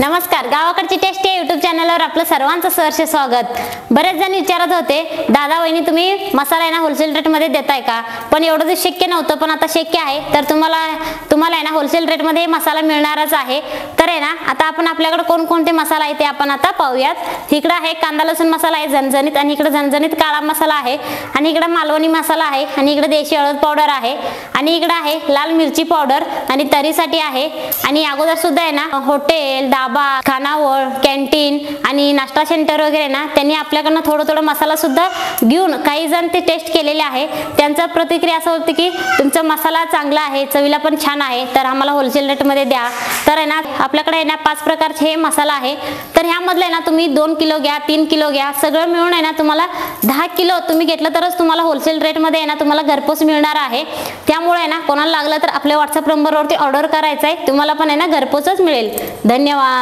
नमस्कार, गावाकडची tasty YouTube चॅनलवर आपलं सर्वांचं सहर्ष स्वागत। बरेच जण विचारत होते, दादा वहिनी तुम्ही मसाला आहे ना होलसेल रेट मध्ये देताय का? पण एवढं दिवस शक्य नव्हतं, पण आता शक्य आहे। तर तुम्हाला आहे ना होलसेल रेट मध्ये मसाला मिळणारच आहे। तर आहे ना आता आपण आपल्याकडे कोणकोणते मसाला आहे ते आपण आता पाहूयात। इकडे आहे कांदा लसूण मसाला आहे झणझणीत, आणि इकडे झणझणीत काळा मसाला आहे, आणि इकडे मालवणी मसाला आहे, आणि इकडे देशी हळद पावडर आहे, आणि इकडे आहे लाल मिरची पावडर आणि तरीसाठी आहे। आणि अगोदर सुद्धा आहे ना हॉटेल, खानावळ, कॅन्टीन आणि नाश्ता सेंटर वगैरे ना त्यांनी आपल्याकडनं थोडं मसाला सुद्धा घेऊन काही जण ते टेस्ट केलेले आहे। त्यांचा प्रतिक्रिया असं होती की तुमचा मसाला चांगला आहे, चवीला पण छान आहे, तर आम्हाला होलसेल रेट मध्ये द्या। तर आहे ना आपल्याकडे आहे ना 5 प्रकारचे हे मसाला आहे। तर ह्यामधले आहे ना तुम्ही 2 किलो घ्या, 3 किलो घ्या, सगळं मिळून आहे ना तुम्हाला 10 किलो तुम्ही घेतलं तरच तुम्हाला होलसेल रेट मध्ये आहे ना तुम्हाला घरपोच मिळणार आहे। त्यामुळे आहे ना कोणाला लागलं तर आपल्या WhatsApp नंबरवरती ऑर्डर करायचं आहे, तुम्हाला पण आहे ना घरपोचच मिळेल। धन्यवाद।